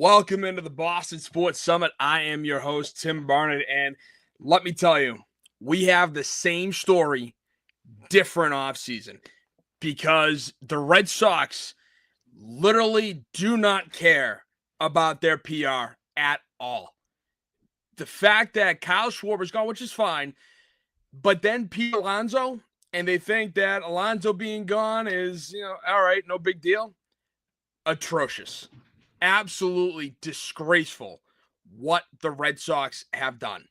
Welcome into the Boston Sports Summit. I am your host, Tim Barnett, and let me tell you, we have the same story, different offseason, because the Red Sox literally do not care about their PR at all. The fact that Kyle Schwarber's gone, which is fine, but then Pete Alonso, and they think that Alonso being gone is, all right, no big deal. Atrocious. Absolutely disgraceful what the Red Sox have done.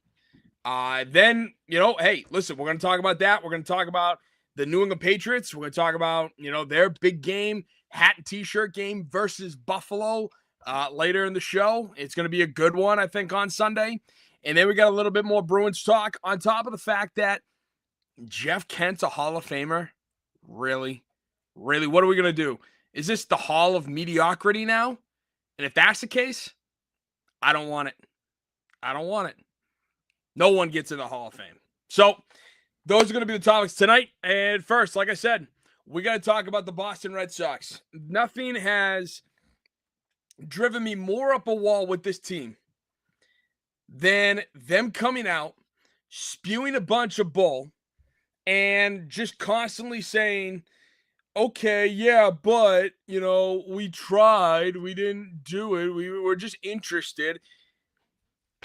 Then, hey, listen, we're going to talk about that. We're going to talk about the New England Patriots. We're going to talk about, their big game, hat and t-shirt game versus Buffalo later in the show. It's going to be a good one, I think, on Sunday. And then we got a little bit more Bruins talk on top of the fact that Jeff Kent's a Hall of Famer. Really? Really? What are we going to do? Is this the Hall of Mediocrity now? And if that's the case, I don't want it. I don't want it. No one gets in the Hall of Fame. So those are going to be the topics tonight. And first, like I said, we got to talk about the Boston Red Sox. Nothing has driven me more up a wall with this team than them coming out, spewing a bunch of bull, and just constantly saying, okay, yeah, but, we tried. We didn't do it. We were just interested.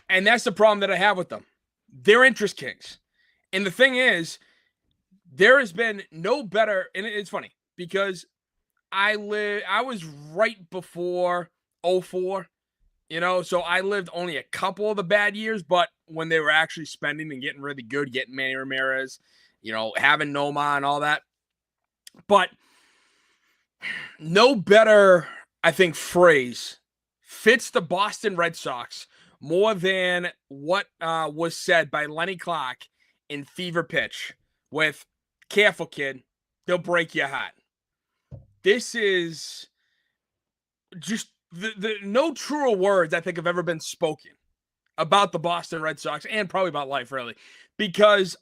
And that's the problem that I have with them. They're interest kings. And the thing is, there has been no better, and it's funny, because I was right before 2004, so I lived only a couple of the bad years, but when they were actually spending and getting really good, getting Manny Ramirez, having Noma and all that. But no better, I think, phrase fits the Boston Red Sox more than what was said by Lenny Clark in Fever Pitch with, careful, kid, they'll break your heart. This is just the no truer words I think have ever been spoken about the Boston Red Sox and probably about life, really, because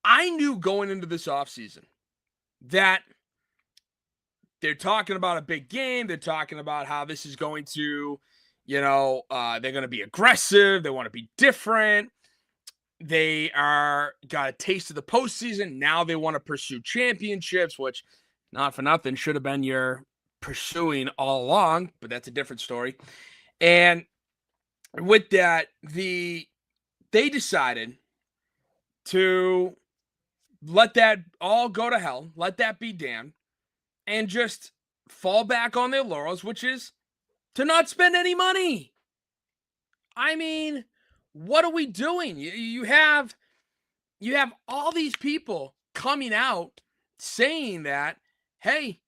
I knew going into this offseason that they're talking about a big game. They're talking about how this is going to, they're going to be aggressive. They want to be different. They got a taste of the postseason. Now they want to pursue championships, which, not for nothing, should have been your pursuing all along, but that's a different story. And with that, they decided to let that all go to hell, let that be damned, and just fall back on their laurels, which is to not spend any money. I mean, what are we doing? You have all these people coming out saying that, hey,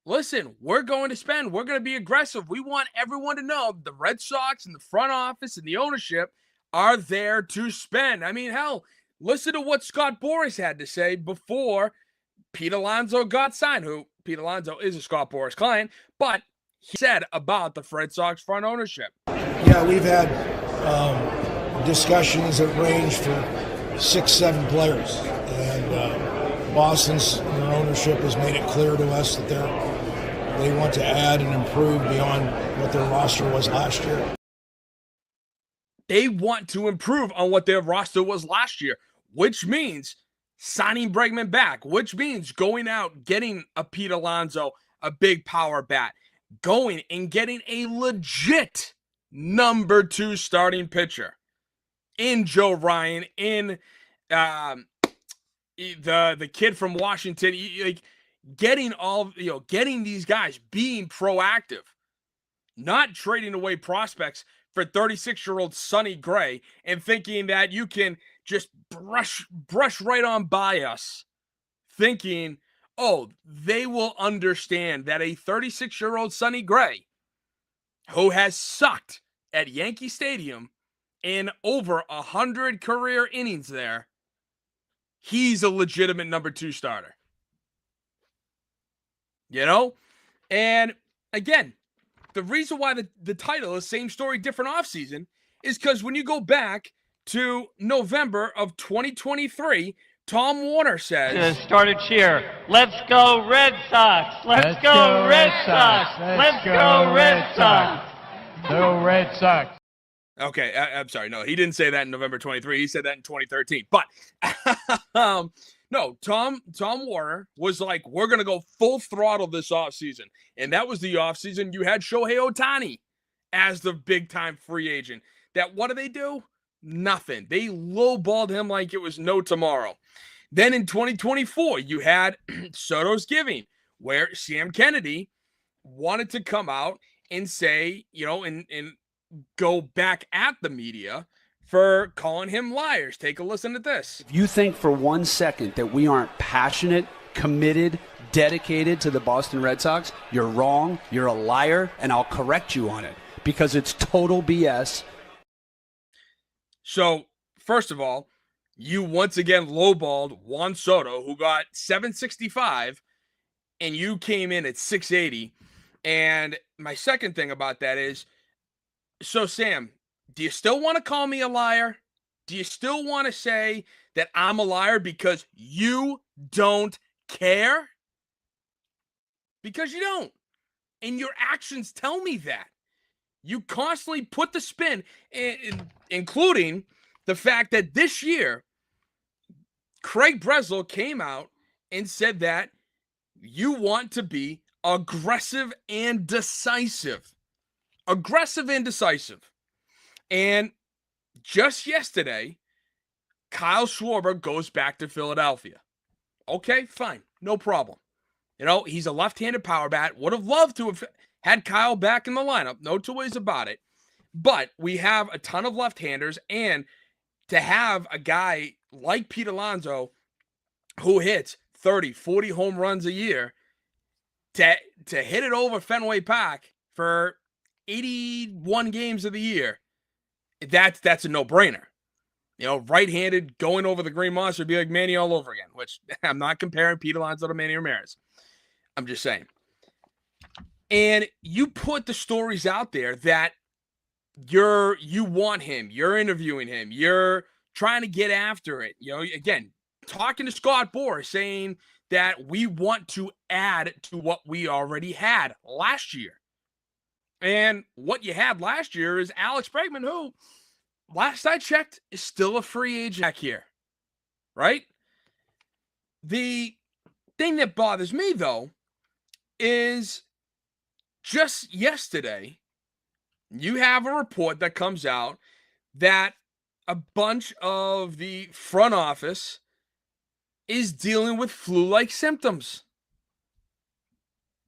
listen, we're going to spend, we're going to be aggressive. We want everyone to know the Red Sox and the front office and the ownership are there to spend. I mean, hell, listen to what Scott Boras had to say before Pete Alonso got signed, who Pete Alonso is a Scott Boras client, but he said about the Red Sox front ownership. Yeah, we've had discussions that range for 6-7 players, and Boston's ownership has made it clear to us that they want to add and improve beyond what their roster was last year. They want to improve on what their roster was last year, which means signing Bregman back, which means going out, getting a Pete Alonso, a big power bat, going and getting a legit number 2 starting pitcher in Joe Ryan, in the kid from Washington, like getting getting these guys, being proactive, not trading away prospects for 36-year-old Sonny Gray and thinking that you can just brush right on by us, thinking, oh, they will understand that a 36-year-old Sonny Gray, who has sucked at Yankee Stadium in over 100 career innings there, he's a legitimate number 2 starter. And again, the reason why the title is Same Story, Different Offseason is because when you go back to November of 2023, Tom Warner says, Start a cheer. Let's go Red Sox. Let's go Red Sox. Let's go Red Sox. Go Red Sox. Okay, I'm sorry. No, he didn't say that in November 23. He said that in 2013. But no, Tom Warner was like, we're going to go full throttle this offseason. And that was the offseason you had Shohei Ohtani as the big-time free agent. That what do? Nothing. They lowballed him like it was no tomorrow. Then in 2024, you had Soto's Giving, where Sam Kennedy wanted to come out and say, and go back at the media for calling him liars. Take a listen to this. If you think for 1 second that we aren't passionate, committed, dedicated to the Boston Red Sox, you're wrong, you're a liar, and I'll correct you on it because it's total BS. So, first of all, you once again lowballed Juan Soto, who got 765, and you came in at 680. And my second thing about that is, so Sam, do you still want to call me a liar? Do you still want to say that I'm a liar because you don't care? Because you don't. And your actions tell me that. You constantly put the spin, including the fact that this year, Craig Breslow came out and said that you want to be aggressive and decisive. Aggressive and decisive. And just yesterday, Kyle Schwarber goes back to Philadelphia. Okay, fine. No problem. He's a left-handed power bat. Would have loved to have had Kyle back in the lineup. No two ways about it. But we have a ton of left-handers, and to have a guy like Pete Alonso who hits 30, 40 home runs a year to hit it over Fenway Park for 81 games of the year, that's a no-brainer. Right-handed going over the Green Monster would be like Manny all over again, which I'm not comparing Pete Alonso to Manny Ramirez. I'm just saying. And you put the stories out there that you want him, you're interviewing him, you're trying to get after it. Again, talking to Scott Boras, saying that we want to add to what we already had last year. And what you had last year is Alex Bregman, who, last I checked, is still a free agent back here. Right? The thing that bothers me, though, is just yesterday, you have a report that comes out that a bunch of the front office is dealing with flu-like symptoms.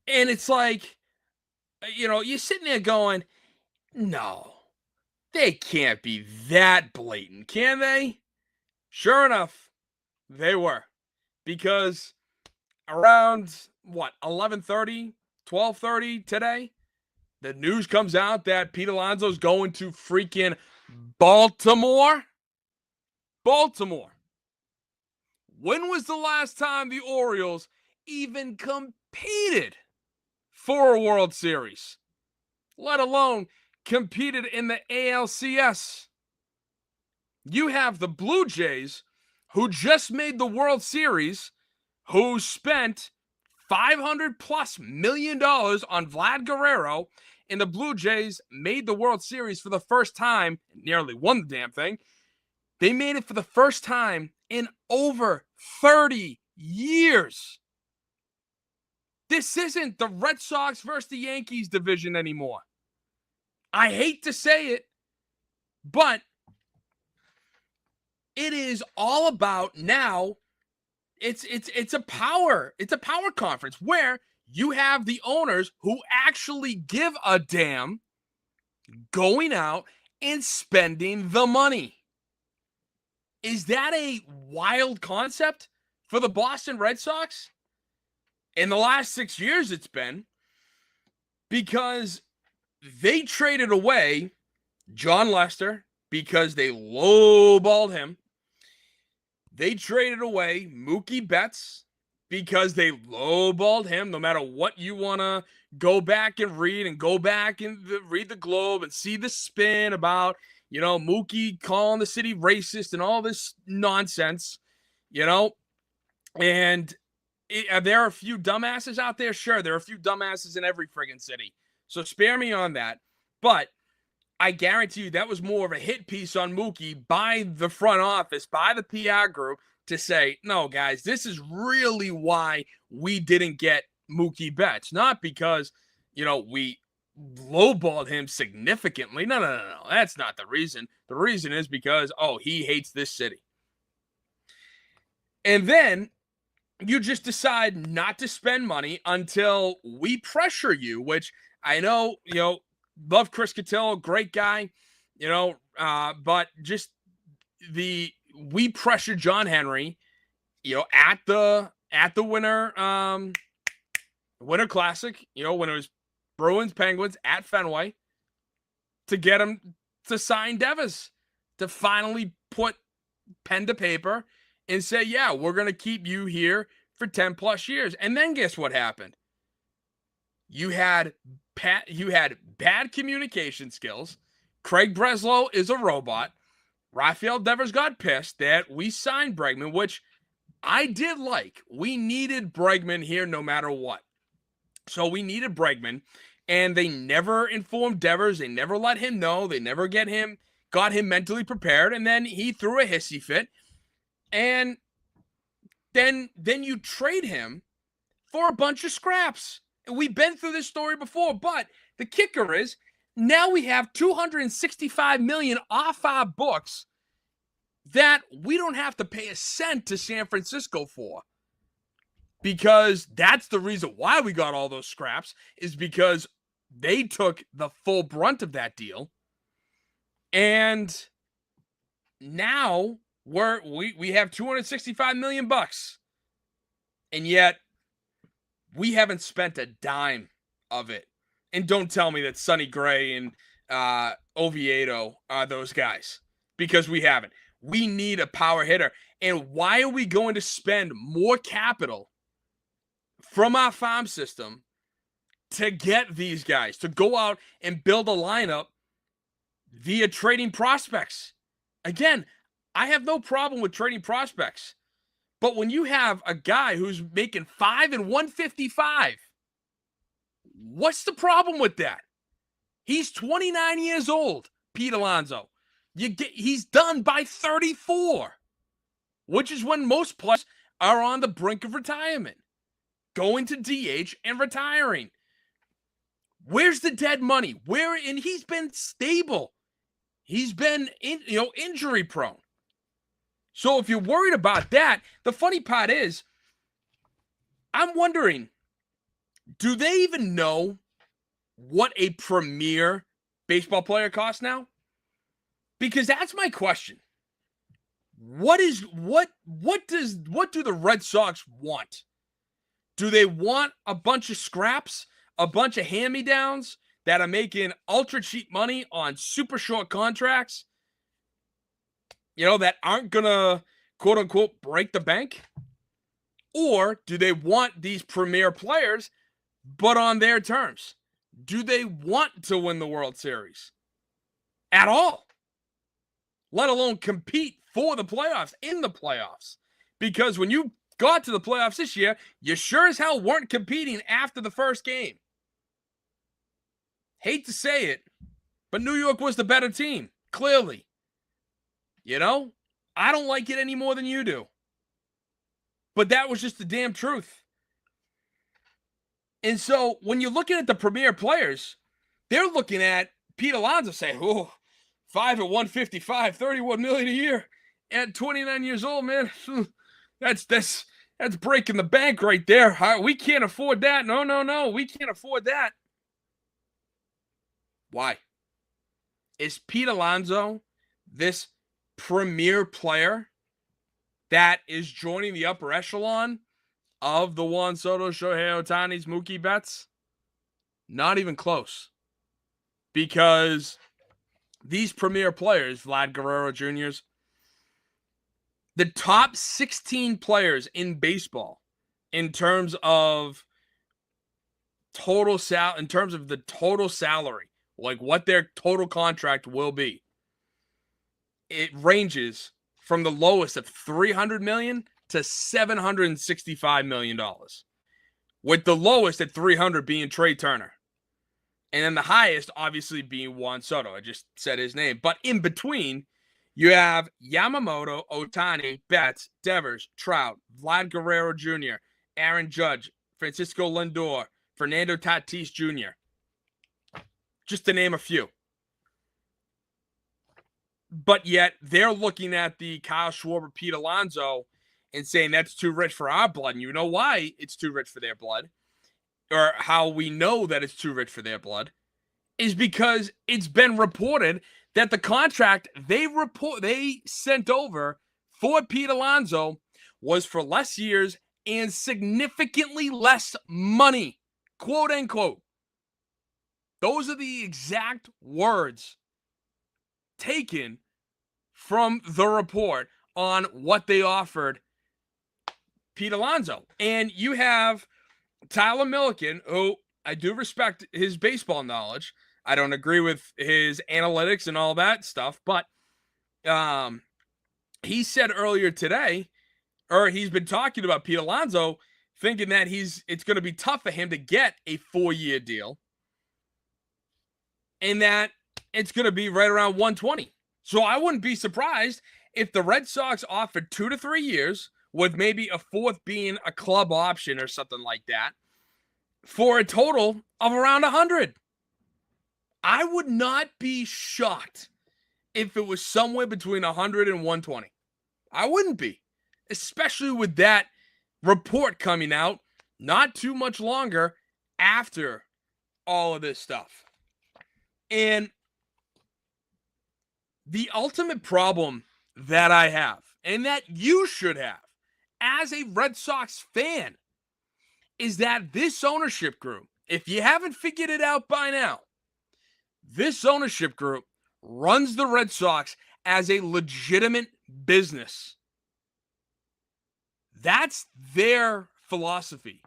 And it's like, you're sitting there going, no, they can't be that blatant, can they? Sure enough, they were. Because around, 11:30, 12:30 today, the news comes out that Pete Alonso's going to freaking Baltimore. Baltimore. When was the last time the Orioles even competed for a World Series, let alone competed in the ALCS? You have the Blue Jays, who just made the World Series, who spent $500+ million on Vlad Guerrero, and the Blue Jays made the World Series for the first time, nearly won the damn thing. They made it for the first time in over 30 years. This isn't the Red Sox versus the Yankees division anymore. I hate to say it, but it is all about now. It's a power conference where you have the owners who actually give a damn going out and spending the money. Is that a wild concept for the Boston Red Sox? In the last 6 years, it's been, because they traded away John Lester because they lowballed him. They traded away Mookie Betts because they lowballed him. No matter what you want to go back and read read the Globe and see the spin about, Mookie calling the city racist and all this nonsense. you know? And there are a few dumbasses out there. Sure, there are a few dumbasses in every friggin' city. So spare me on that. But I guarantee you that was more of a hit piece on Mookie by the front office, by the PR group, to say, no, guys, this is really why we didn't get Mookie Betts. Not because, we lowballed him significantly. No. That's not the reason. The reason is because, he hates this city. And then you just decide not to spend money until we pressure you, which I know, love Chris Cotillo, great guy, but just we pressured John Henry, at the Winter Classic, when it was Bruins Penguins at Fenway, to get him to sign Devers, to finally put pen to paper and say, yeah, we're going to keep you here for 10 plus years. And then guess what happened? You had bad communication skills. Craig Breslow is a robot. Rafael Devers got pissed that we signed Bregman, which I did like. We needed Bregman here no matter what. So we needed Bregman, and they never informed Devers. They never let him know. They never got him mentally prepared, and then he threw a hissy fit. And then you trade him for a bunch of scraps. We've been through this story before, but the kicker is now we have $265 million off our books that we don't have to pay a cent to San Francisco for. Because that's the reason why we got all those scraps, is because they took the full brunt of that deal. And now we have $265 million bucks. And yet we haven't spent a dime of it. And don't tell me that Sonny Gray and Oviedo are those guys, because we haven't. We need a power hitter. And why are we going to spend more capital from our farm system to get these guys, to go out and build a lineup via trading prospects? Again, I have no problem with trading prospects. But when you have a guy who's making $5 and $155, what's the problem with that? He's 29 years old, Pete Alonso. He's done by 34, which is when most players are on the brink of retirement, going to DH and retiring. Where's the dead money? And he's been stable. He's been injury prone. So if you're worried about that, the funny part is, I'm wondering, do they even know what a premier baseball player costs now? Because that's my question. What do the Red Sox want? Do they want a bunch of scraps, a bunch of hand-me-downs that are making ultra cheap money on super short contracts, that aren't going to, quote unquote, break the bank? Or do they want these premier players, but on their terms? Do they want to win the World Series at all? Let alone compete for the playoffs, in the playoffs. Because when you got to the playoffs this year, you sure as hell weren't competing after the first game. Hate to say it, but New York was the better team, clearly. I don't like it any more than you do. But that was just the damn truth. And so when you're looking at the premier players, they're looking at Pete Alonso saying, 5 at 155, $31 million a year at 29 years old, man. That's breaking the bank right there. We can't afford that. No, we can't afford that. Why? Is Pete Alonso this premier player that is joining the upper echelon of the Juan Soto, Shohei Ohtani's, Mookie Betts? Not even close. Because these premier players, Vlad Guerrero Jr.'s, the top 16 players in baseball in terms of the total salary, like what their total contract will be, it ranges from the lowest of $300 million to $765 million, with the lowest at 300 being Trey Turner. And then the highest, obviously, being Juan Soto. I just said his name. But in between, you have Yamamoto, Ohtani, Betts, Devers, Trout, Vlad Guerrero Jr., Aaron Judge, Francisco Lindor, Fernando Tatis Jr., just to name a few. But yet, they're looking at the Kyle Schwarber, Pete Alonso, and saying that's too rich for our blood. And you know why it's too rich for their blood, or how we know that it's too rich for their blood, is because it's been reported that the contract they sent over for Pete Alonso was for less years and significantly less money, quote unquote. Those are the exact words taken from the report on what they offered Pete Alonso. And you have Tyler Milliken, who I do respect his baseball knowledge. I don't agree with his analytics and all that stuff, but he said earlier today, or he's been talking about Pete Alonso, thinking that it's going to be tough for him to get a 4-year deal, and that it's going to be right around 120. So I wouldn't be surprised if the Red Sox offered 2 to 3 years, with maybe a fourth being a club option or something like that, for a total of around 100. I would not be shocked if it was somewhere between 100 and 120. I wouldn't be, especially with that report coming out not too much longer after all of this stuff. And the ultimate problem that I have, and that you should have as a Red Sox fan, is that this ownership group, if you haven't figured it out by now, this ownership group runs the Red Sox as a legitimate business. That's their philosophy.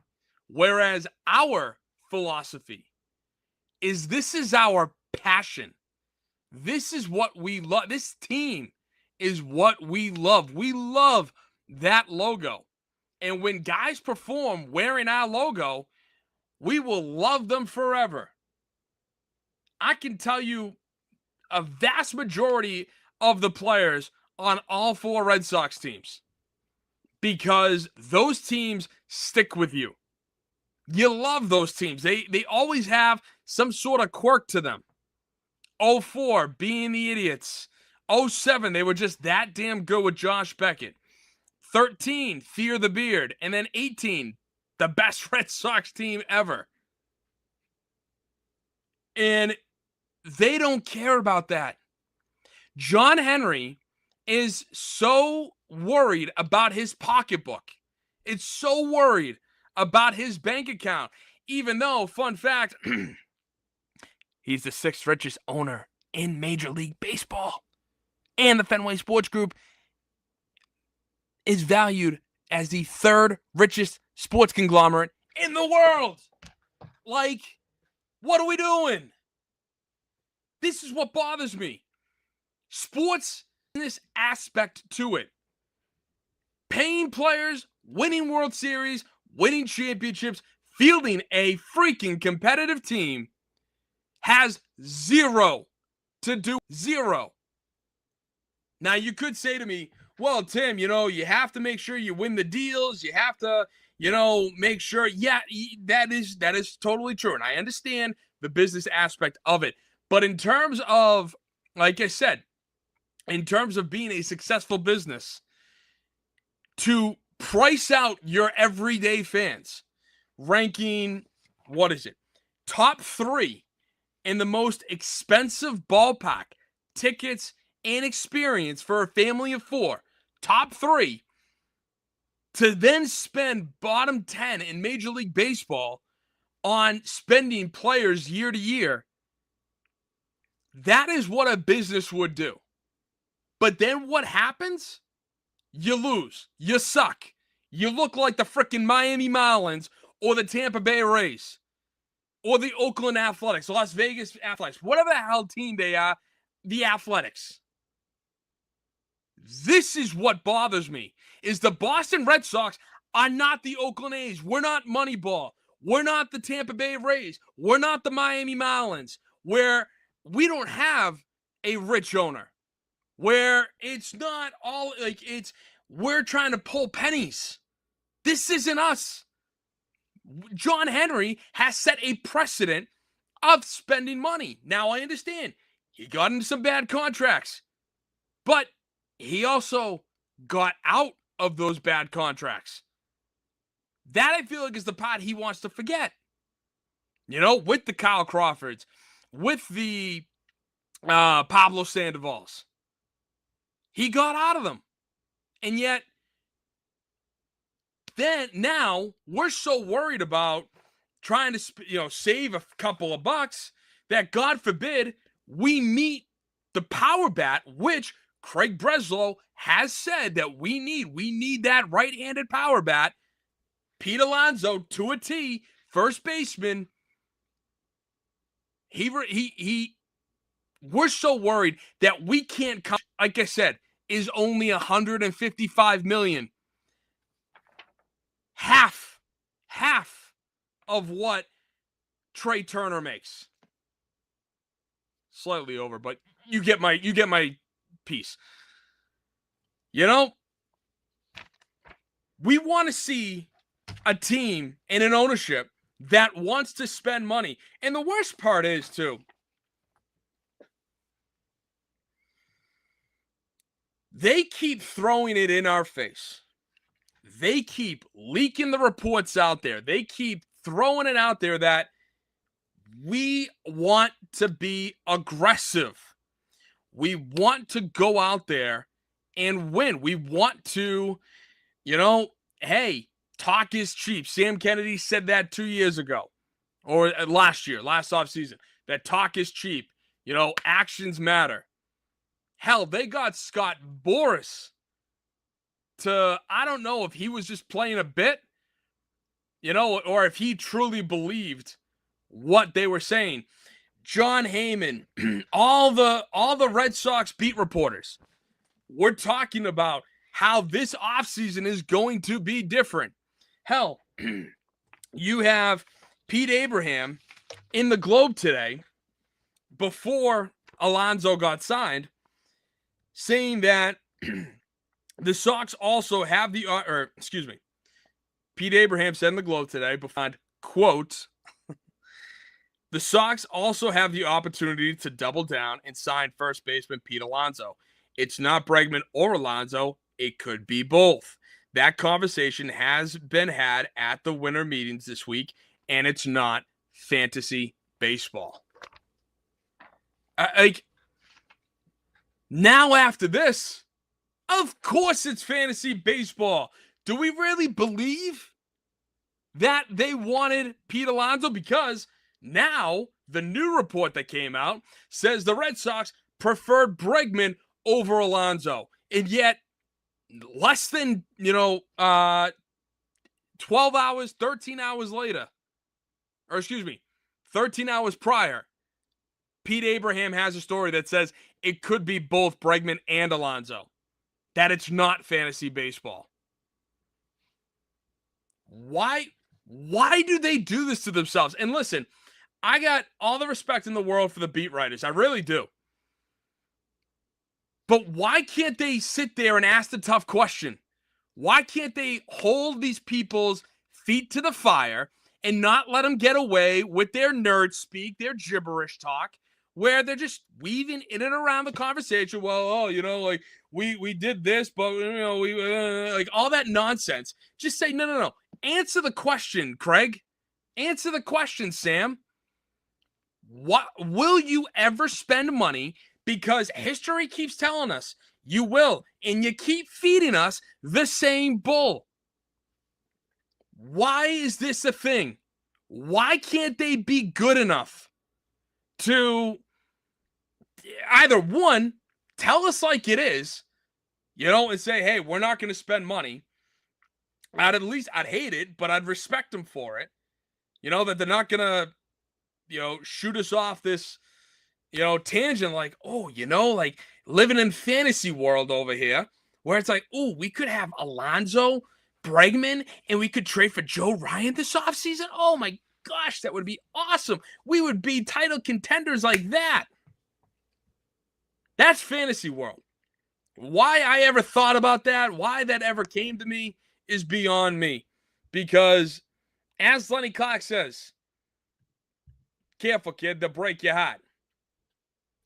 Whereas our philosophy is this is our passion. This is what we love. This team is what we love. We love that logo. And when guys perform wearing our logo, we will love them forever. I can tell you a vast majority of the players on all 4 Red Sox teams, because those teams stick with you. You love those teams. They always have some sort of quirk to them. 04, being the idiots. 07, they were just that damn good with Josh Beckett. 13, Fear the Beard. And then 18, the best Red Sox team ever. And they don't care about that. John Henry is so worried about his pocketbook. It's so worried about his bank account. Even though, fun fact, he's the 6th richest owner in Major League Baseball. And the Fenway Sports Group is valued as the 3rd richest sports conglomerate in the world. Like, what are we doing? This is what bothers me. Sports, this aspect to it. Paying players, winning World Series, winning championships, fielding a freaking competitive team has zero to do. Zero. Now, you could say to me, well, Tim, you have to make sure you win the deals. You have to, make sure. Yeah, that is totally true. And I understand the business aspect of it. But in terms of, like I said, in terms of being a successful business, to price out your everyday fans, ranking, top 3 in the most expensive ballpark, tickets, and experience for a family of 4, top 3, to then spend bottom 10 in Major League Baseball on spending players year to year, that is what a business would do. But then what happens? You lose. You suck. You look like the frickin' Miami Marlins or the Tampa Bay Rays or the Oakland Athletics, Las Vegas Athletics, whatever the hell team they are, the Athletics. This is what bothers me, is the Boston Red Sox are not the Oakland A's. We're not Moneyball. We're not the Tampa Bay Rays. We're not the Miami Marlins, where we don't have a rich owner, where it's not all like we're trying to pull pennies. This isn't us. John Henry has set a precedent of spending money. Now, I understand he got into some bad contracts, but he also got out of those bad contracts. That, I feel like, is the part he wants to forget. You know, with the Kyle Crawfords, with the Pablo Sandovals. He got out of them. And yet, now we're so worried about trying to save a couple of bucks that, God forbid, we meet the power bat, which Craig Breslow has said that we need. We need that right-handed power bat. Pete Alonso, to a T, first baseman. We're so worried that we can't come. Like I said, is only $155 million. Half of what Trey Turner makes. Slightly over, but you get my piece. You know, we want to see a team and an ownership that wants to spend money. And the worst part is, too, they keep throwing it in our face. They keep leaking the reports out there. They keep throwing it out there that we want to be aggressive. We want to go out there and win. We want to, hey, talk is cheap. Sam Kennedy said that 2 years ago, or last offseason, that talk is cheap. Actions matter. Hell, they got Scott Boras to, I don't know if he was just playing a bit, or if he truly believed what they were saying. John Heyman, all the Red Sox beat reporters, we're talking about how this offseason is going to be different. Hell, you have Pete Abraham in the Globe today, before Alonso got signed, saying that the Sox also have Pete Abraham said in the Globe today, quote, the Sox also have the opportunity to double down and sign first baseman Pete Alonso. It's not Bregman or Alonso. It could be both. That conversation has been had at the winter meetings this week, and it's not fantasy baseball. Now after this, of course it's fantasy baseball. Do we really believe that they wanted Pete Alonso? Because now the new report that came out says the Red Sox preferred Bregman over Alonso. And yet, less than, 12 hours, 13 hours later, 13 hours prior, Pete Abraham has a story that says it could be both Bregman and Alonso. That it's not fantasy baseball. Why do they do this to themselves? And listen, I got all the respect in the world for the beat writers. I really do. But why can't they sit there and ask the tough question? Why can't they hold these people's feet to the fire and not let them get away with their nerd speak, their gibberish talk, where they're just weaving in and around the conversation? Well, we did this, but we all that nonsense. Just say no. Answer the question, Craig. Answer the question, Sam. What will you ever spend money? Because history keeps telling us you will, and you keep feeding us the same bull. Why is this a thing? Why can't they be good enough to either, one, tell us like it is, and say, hey, we're not going to spend money. I'd hate it, but I'd respect them for it. That they're not going to, shoot us off this, tangent like, living in fantasy world over here where it's like, ooh, we could have Alonso, Bregman, and we could trade for Joe Ryan this offseason. Oh my gosh, that would be awesome. We would be title contenders like that. That's fantasy world. Why I ever thought about that, why that ever came to me is beyond me. Because as Lenny Clark says, careful, kid, they'll break your heart.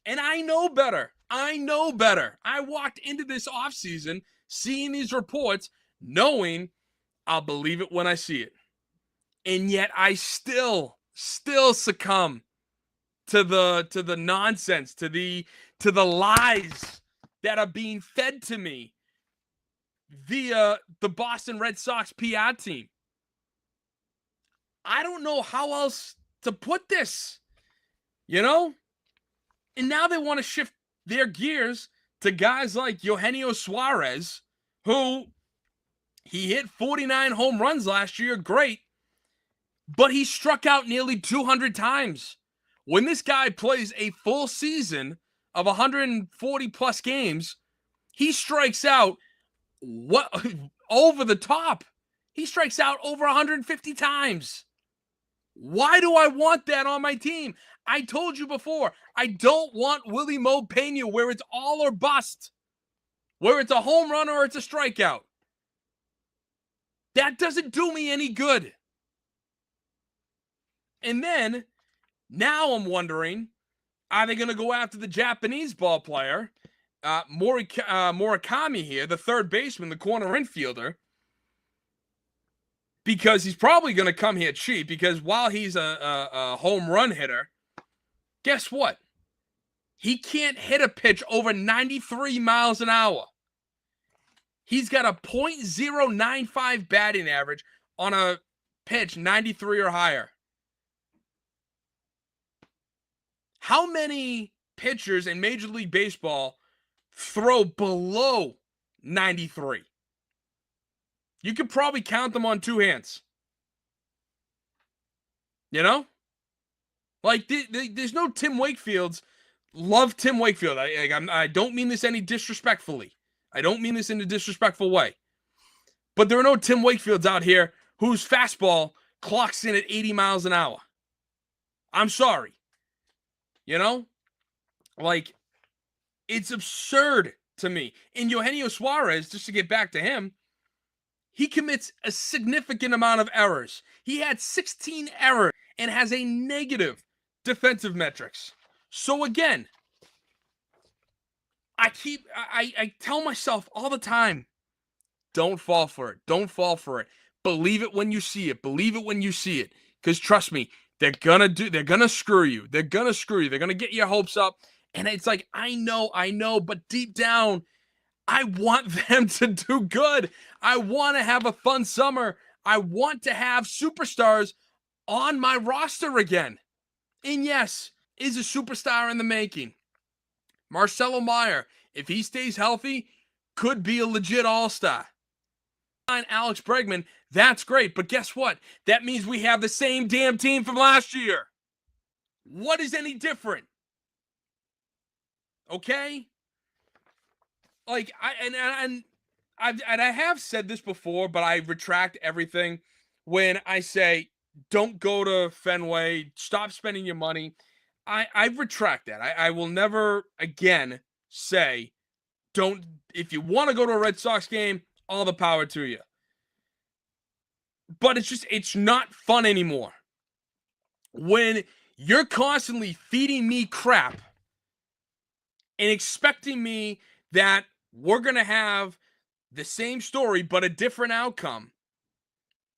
And I know better. I know better. I walked into this offseason seeing these reports, knowing I'll believe it when I see it. And yet I still succumb to the nonsense, to the lies that are being fed to me via the Boston Red Sox PR team. I don't know how else to put this, you know? And now they want to shift their gears to guys like Eugenio Suarez, who he hit 49 home runs last year, great, but he struck out nearly 200 times. When this guy plays a full season of 140 plus games, he strikes out over the top. He strikes out over 150 times. Why do I want that on my team? I told you before, I don't want Willie Mo Pena where it's all or bust, where it's a home run or it's a strikeout. That doesn't do me any good. And then, now I'm wondering, are they going to go after the Japanese ball player, Murakami here, the third baseman, the corner infielder, because he's probably going to come here cheap, because while he's a home run hitter, guess what? He can't hit a pitch over 93 miles an hour. He's got a .095 batting average on a pitch 93 or higher. How many pitchers in Major League Baseball throw below 93? You could probably count them on two hands. You know? Like, there's no Tim Wakefields. Love Tim Wakefield. I don't mean this any disrespectfully. I don't mean this in a disrespectful way. But there are no Tim Wakefields out here whose fastball clocks in at 80 miles an hour. I'm sorry. You know? Like, it's absurd to me. And Eugenio Suarez, just to get back to him, he commits a significant amount of errors. He had 16 errors and has a negative defensive metrics. So again, I tell myself all the time, don't fall for it. Don't fall for it. Believe it when you see it. Believe it when you see it. Because trust me, they're gonna screw you. They're gonna screw you. They're gonna get your hopes up. And it's like, I know, but deep down, I want them to do good. I want to have a fun summer. I want to have superstars on my roster again. And yes, is a superstar in the making. Marcelo Meyer, if he stays healthy, could be a legit all-star. Alex Bregman, that's great. But guess what? That means we have the same damn team from last year. What is any different? Okay? Like, I have said this before, but I retract everything when I say, don't go to Fenway, stop spending your money. I retract that. I will never again say, don't, if you want to go to a Red Sox game, all the power to you. But it's not fun anymore. When you're constantly feeding me crap and expecting me that we're going to have the same story, but a different outcome.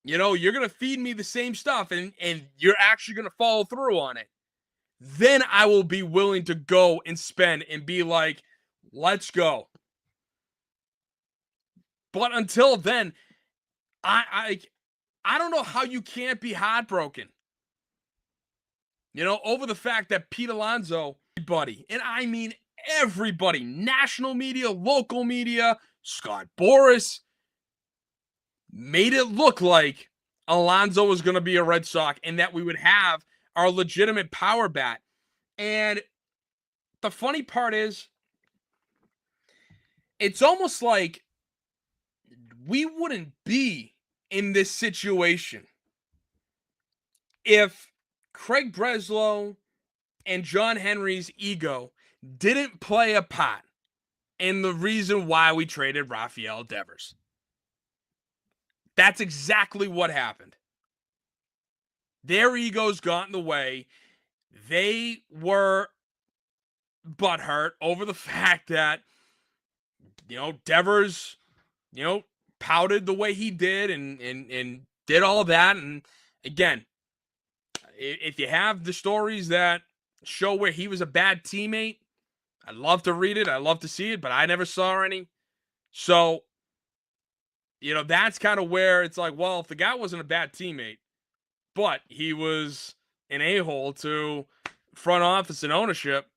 You know, you're going to feed me the same stuff and you're actually going to follow through on it. Then I will be willing to go and spend and be like, let's go. But until then, I don't know how you can't be heartbroken. You know, over the fact that Pete Alonso, everybody, and I mean everybody, national media, local media, Scott Boras, made it look like Alonso was going to be a Red Sox and that we would have our legitimate power bat. And the funny part is, it's almost like we wouldn't be in this situation if Craig Breslow and John Henry's ego didn't play a part in the reason why we traded Rafael Devers. That's exactly what happened. Their egos got in the way. They were butthurt over the fact that, Devers, pouted the way he did and did all that. And again, if you have the stories that show where he was a bad teammate, I'd love to read it. I'd love to see it, but I never saw any. So, that's kind of where it's like, well, if the guy wasn't a bad teammate, but he was an a-hole to front office and ownership,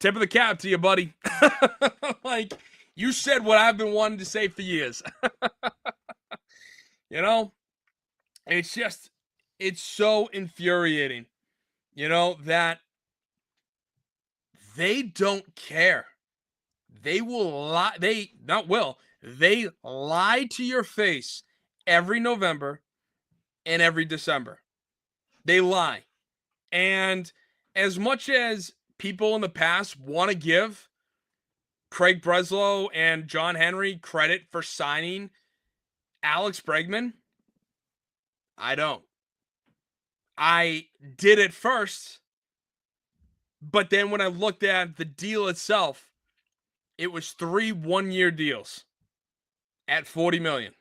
tip of the cap to you, buddy. Like, you said what I've been wanting to say for years. It's so infuriating, that they don't care. They will lie. They lie to your face every November and every December. They lie. And as much as people in the past want to give Craig Breslow and John Henry credit for signing Alex Bregman, I don't. I did it first, but then when I looked at the deal itself, it was 3 one-year deals at $40 million.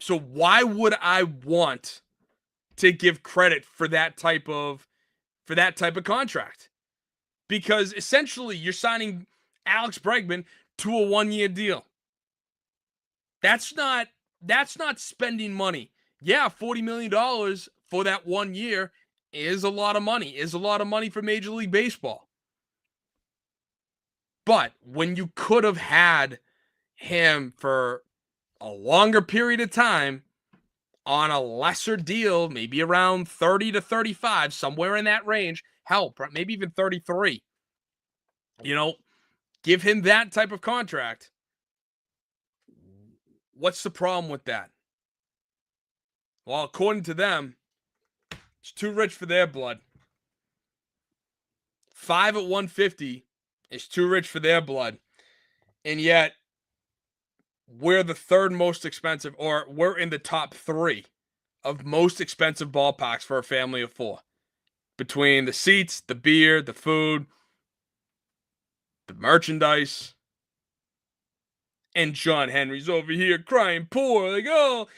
So why would I want to give credit for that type of contract? Because essentially you're signing Alex Bregman to a 1-year deal. That's not spending money. Yeah, $40 million for that 1 year is a lot of money. Is a lot of money for Major League Baseball. But when you could have had him for a longer period of time on a lesser deal, maybe around 30 to 35, somewhere in that range, hell, maybe even 33. Give him that type of contract. What's the problem with that? Well, according to them, it's too rich for their blood. 5 at 150 is too rich for their blood. And yet, we're the third most expensive, or we're in the top 3 of most expensive ballparks for a family of 4. Between the seats, the beer, the food, the merchandise. And John Henry's over here crying poor, like, oh,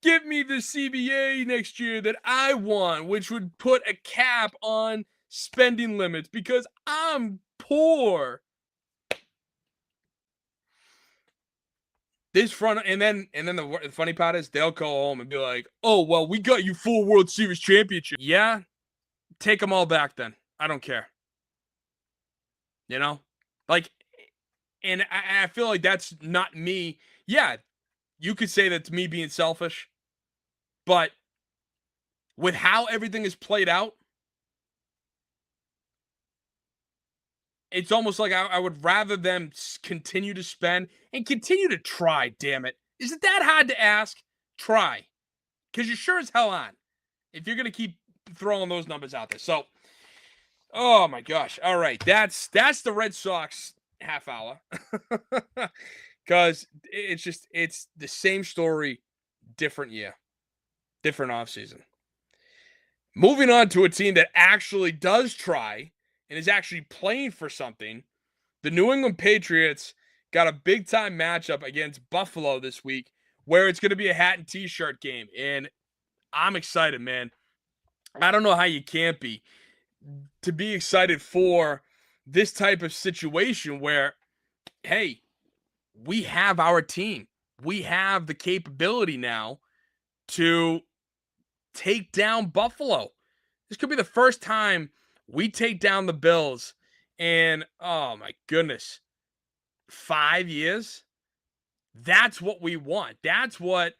give me the CBA next year that I want, which would put a cap on spending limits because I'm poor. And then the funny part is they'll go home and be like, oh, well, we got you 4 World Series championships. Yeah, take them all back then. I don't care. And I feel like that's not me. Yeah, you could say that's me being selfish. But with how everything is played out, it's almost like I would rather them continue to spend and continue to try, damn it. Is it that hard to ask? Try. Because you're sure as hell on if you're going to keep throwing those numbers out there. So, oh my gosh. All right. That's the Red Sox half hour. Because it's the same story, different year. Different offseason. Moving on to a team that actually does try and is actually playing for something. The New England Patriots got a big-time matchup against Buffalo this week where it's going to be a hat and t-shirt game. And I'm excited, man. I don't know how you can't be. To be excited for this type of situation where, hey, we have our team. We have the capability now to take down Buffalo. This could be the first time we take down the Bills in, oh my goodness, 5 years. That's what we want. That's what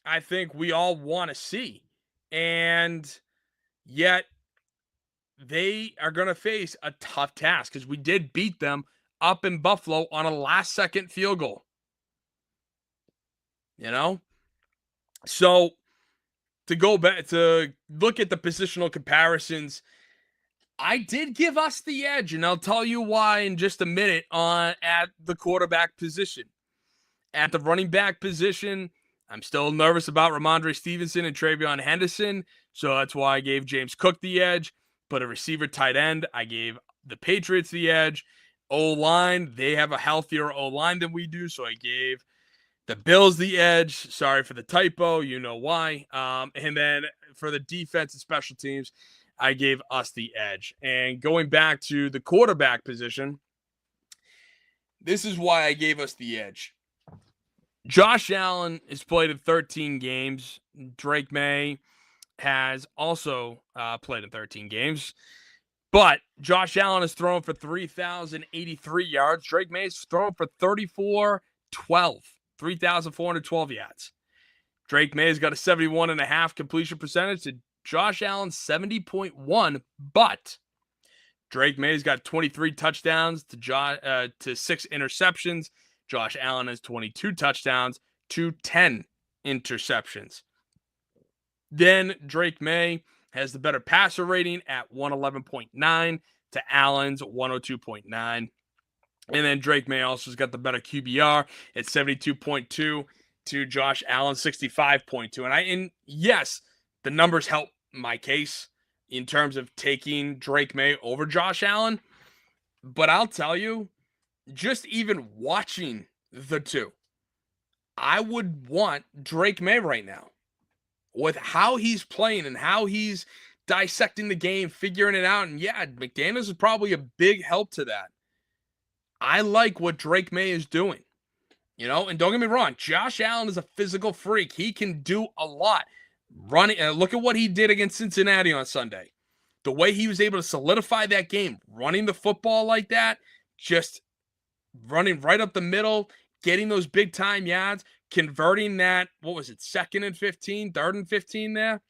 I think we all want to see. And yet they are going to face a tough task because we did beat them up in Buffalo on a last-second field goal. You know? So, to go back to look at the positional comparisons, I did give us the edge, and I'll tell you why in just a minute at the quarterback position. At the running back position, I'm still nervous about Ramondre Stevenson and Travion Henderson, so that's why I gave James Cook the edge. But a receiver tight end, I gave the Patriots the edge. O-line, they have a healthier O-line than we do, so I gave the Bills the edge. Sorry for the typo, you know why. And then for the defense and special teams, I gave us the edge. And going back to the quarterback position, this is why I gave us the edge. Josh Allen has played in 13 games. Drake May has also played in 13 games. But Josh Allen has thrown for 3,083 yards. Drake May has thrown for 3,412 yards. Drake May has got a 71.5 completion percentage to Josh Allen's 70.1, but Drake May's got 23 touchdowns to 6 interceptions. Josh Allen has 22 touchdowns to 10 interceptions. Then Drake May has the better passer rating at 111.9 to Allen's 102.9. And then Drake May also has got the better QBR at 72.2 to Josh Allen's 65.2. And yes, the numbers help my case in terms of taking Drake May over Josh Allen. But I'll tell you, just even watching the two, I would want Drake May right now. With how he's playing and how he's dissecting the game, figuring it out. And yeah, McDaniels is probably a big help to that. I like what Drake May is doing. You know, and don't get me wrong, Josh Allen is a physical freak. He can do a lot. Look at what he did against Cincinnati on Sunday. The way he was able to solidify that game, running the football like that, just running right up the middle, getting those big time yards, converting that, what was it, 3rd and 15 there,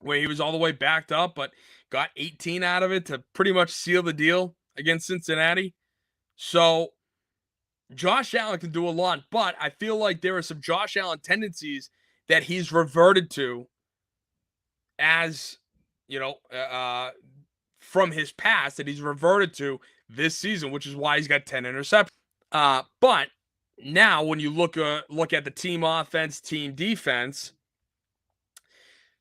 where he was all the way backed up, but got 18 out of it to pretty much seal the deal against Cincinnati. So Josh Allen can do a lot, but I feel like there are some Josh Allen tendencies that he's reverted to as, you know, from his past that he's reverted to this season, which is why he's got 10 interceptions. But now when you look at the team offense, team defense,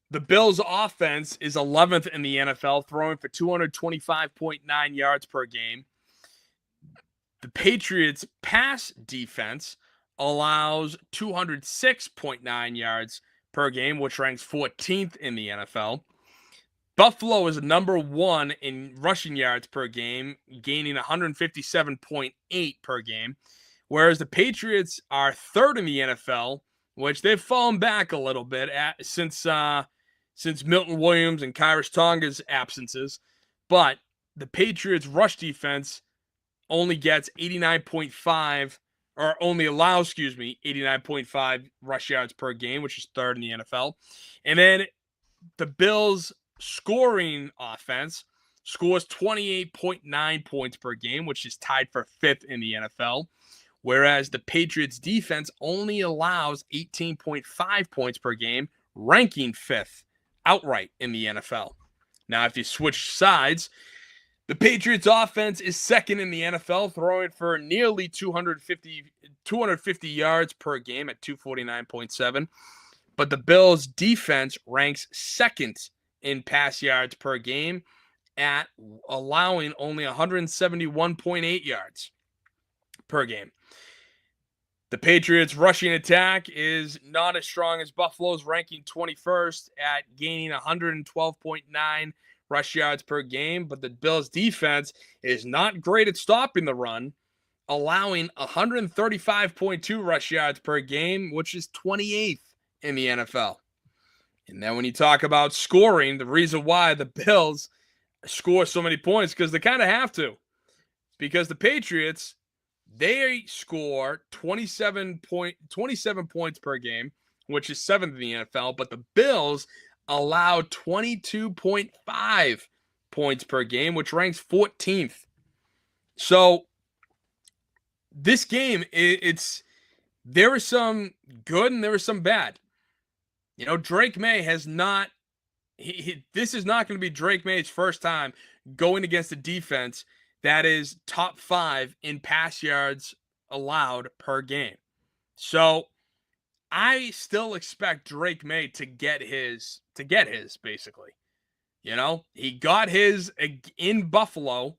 the Bills offense is 11th in the NFL, throwing for 225.9 yards per game. The Patriots pass defense allows 206.9 yards per game, which ranks 14th in the NFL. Buffalo is number 1 in rushing yards per game, gaining 157.8 per game, whereas the Patriots are 3rd in the NFL, which they've fallen back a little bit since Milton Williams and Kyrus Tonga's absences. But the Patriots' rush defense only gets 89.5, or only allows, 89.5 rush yards per game, which is 3rd in the NFL. And then the Bills' scoring offense scores 28.9 points per game, which is tied for 5th in the NFL, whereas the Patriots' defense only allows 18.5 points per game, ranking 5th outright in the NFL. Now, if you switch sides, the Patriots offense is 2nd in the NFL, throwing for nearly 250 yards per game at 249.7. But the Bills defense ranks 2nd in pass yards per game at allowing only 171.8 yards per game. The Patriots rushing attack is not as strong as Buffalo's, ranking 21st at gaining 112.9 rush yards per game, but the Bills defense is not great at stopping the run, allowing 135.2 rush yards per game, which is 28th in the NFL. And then when you talk about scoring, the reason why the Bills score so many points, because they kind of have to. Because the Patriots, they score 27 points per game, which is 7th in the NFL, but the Bills allow 22.5 points per game, which ranks 14th. So this game, there was some good and there was some bad. Drake May has not. This is not going to be Drake May's first time going against a defense that is top 5 in pass yards allowed per game. So I still expect Drake May to get his basically. He got his in Buffalo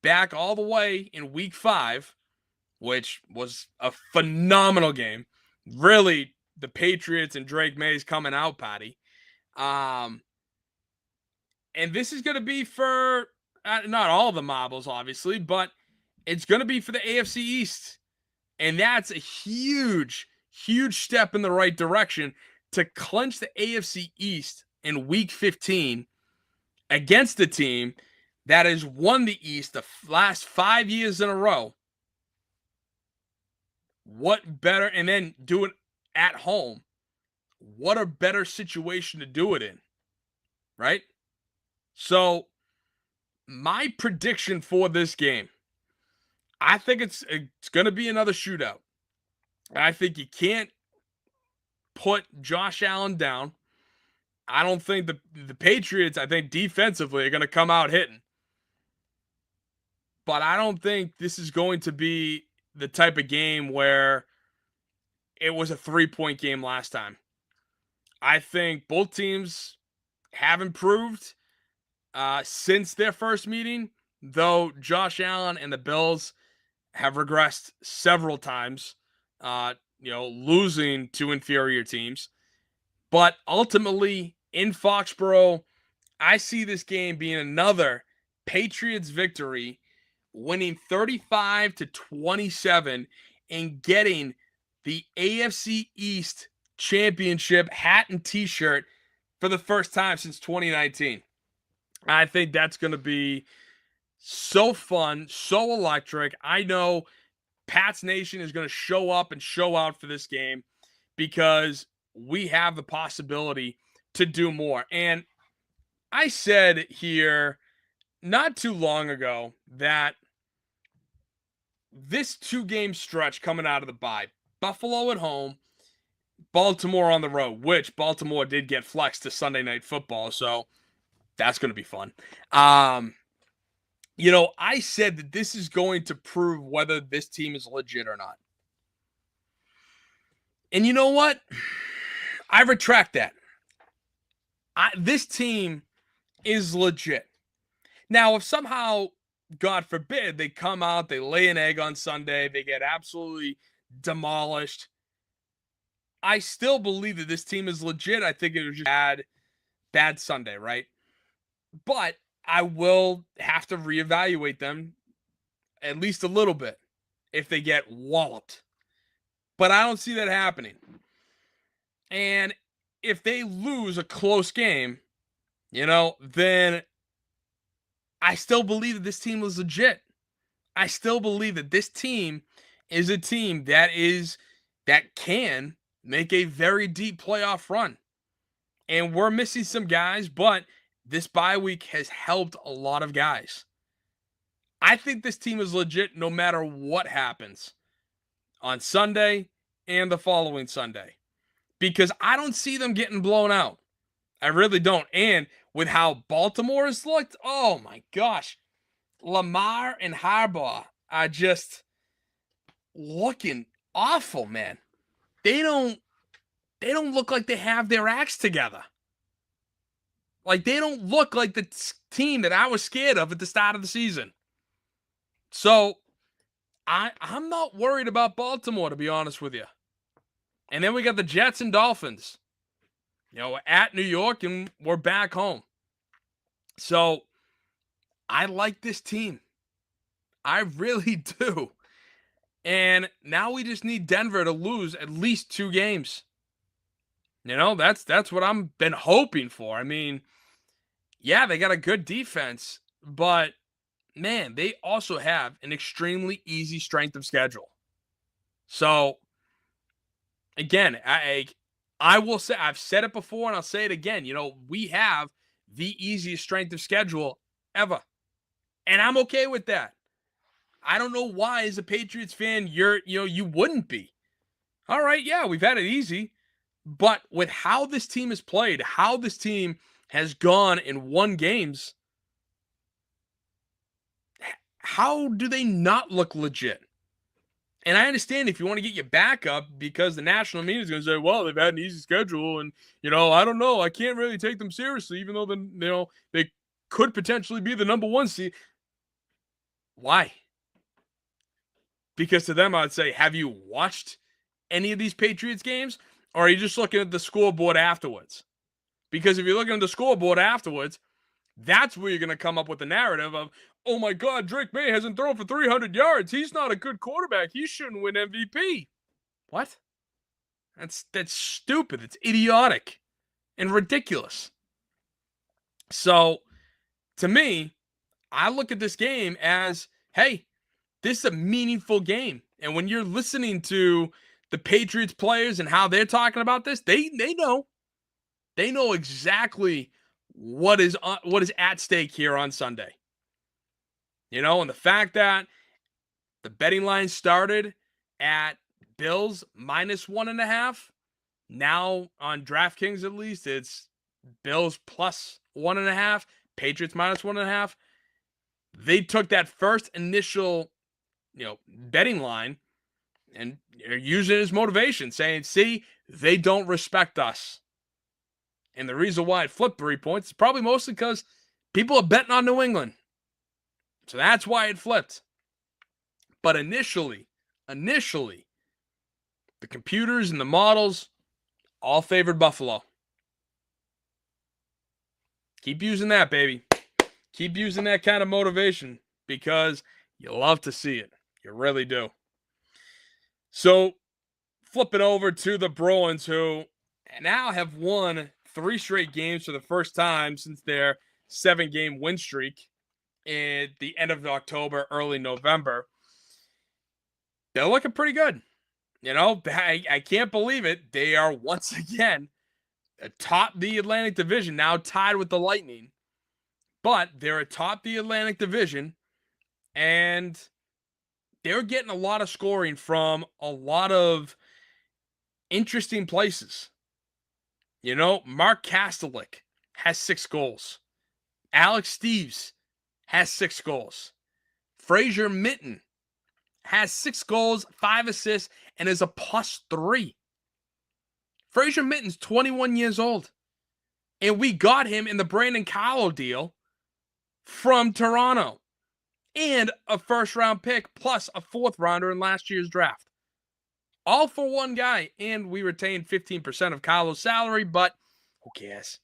back all the way in week 5, which was a phenomenal game. Really, the Patriots and Drake May's coming out party. And this is going to be for not all the marbles, obviously, but it's going to be for the AFC East. And that's a huge, huge step in the right direction to clinch the AFC East in week 15 against the team that has won the East the last 5 years in a row. What better, and then do it at home. What a better situation to do it in, right? So, my prediction for this game, I think it's going to be another shootout. I think you can't put Josh Allen down. I don't think the Patriots, I think defensively, are going to come out hitting. But I don't think this is going to be the type of game where it was a 3-point game last time. I think both teams have improved since their first meeting, though Josh Allen and the Bills have regressed several times, losing to inferior teams. But ultimately, in Foxborough, I see this game being another Patriots victory, winning 35-27 and getting the AFC East championship hat and t-shirt for the first time since 2019. I think that's going to be so fun, so electric. I know Pats Nation is going to show up and show out for this game because we have the possibility to do more. And I said here not too long ago that this 2-game stretch coming out of the bye, Buffalo at home, Baltimore on the road, which Baltimore did get flexed to Sunday Night Football, so that's going to be fun. I said that this is going to prove whether this team is legit or not. And you know what? I retract that. This team is legit. Now, if somehow, God forbid, they come out, they lay an egg on Sunday, they get absolutely demolished, I still believe that this team is legit. I think it was just bad Sunday, right? But I will have to reevaluate them at least a little bit if they get walloped. But I don't see that happening. And if they lose a close game, then I still believe that this team was legit. I still believe that this team is a team that can make a very deep playoff run. And we're missing some guys, but this bye week has helped a lot of guys. I think this team is legit no matter what happens on Sunday and the following Sunday. Because I don't see them getting blown out. I really don't. And with how Baltimore has looked, oh my gosh. Lamar and Harbaugh are just looking awful, man. They don't look like they have their acts together. Like, they don't look like the team that I was scared of at the start of the season. So, I'm not worried about Baltimore, to be honest with you. And then we got the Jets and Dolphins. We're at New York and we're back home. So, I like this team. I really do. And now we just need Denver to lose at least 2 games. That's what I've been hoping for. I mean, yeah, they got a good defense, but man, they also have an extremely easy strength of schedule. So, again, I will say, I've said it before and I'll say it again. We have the easiest strength of schedule ever. And I'm okay with that. I don't know why, as a Patriots fan, you wouldn't be. All right, yeah, we've had it easy. But with how this team has played, how this team has gone and won games, how do they not look legit? And I understand if you want to get your back up because the national media is going to say, well, they've had an easy schedule. And, I don't know. I can't really take them seriously, even though they could potentially be the number one seed. Why? Because to them, I would say, have you watched any of these Patriots games? Or are you just looking at the scoreboard afterwards? Because if you're looking at the scoreboard afterwards, that's where you're going to come up with the narrative of, oh my God, Drake May hasn't thrown for 300 yards. He's not a good quarterback. He shouldn't win MVP. What? That's stupid. It's idiotic and ridiculous. So, to me, I look at this game as, hey, this is a meaningful game. And when you're listening to the Patriots players and how they're talking about this, they know. They know exactly what is at stake here on Sunday. And the fact that the betting line started at Bills -1.5. Now on DraftKings, at least, it's Bills +1.5, Patriots -1.5. They took that first initial, betting line and are using it as motivation, saying, see, they don't respect us. And the reason why it flipped 3 points is probably mostly because people are betting on New England. So that's why it flipped. But initially, the computers and the models all favored Buffalo. Keep using that, baby. Keep using that kind of motivation because you love to see it. You really do. So, flip it over to the Bruins, who now have won 3 straight games for the first time since their 7-game win streak at the end of October, early November. They're looking pretty good. I can't believe it. They are once again atop the Atlantic Division, now tied with the Lightning. But they're atop the Atlantic Division, and they're getting a lot of scoring from a lot of interesting places. Mark Kastelik has 6 goals. Alex Steves has 6 goals. Fraser Minten has 6 goals, 5 assists, and is a +3. Fraser Minten's 21 years old. And we got him in the Brandon Carlo deal from Toronto. And a first-round pick plus a 4th-rounder in last year's draft. All for one guy. And we retained 15% of Carlo's salary, but who cares?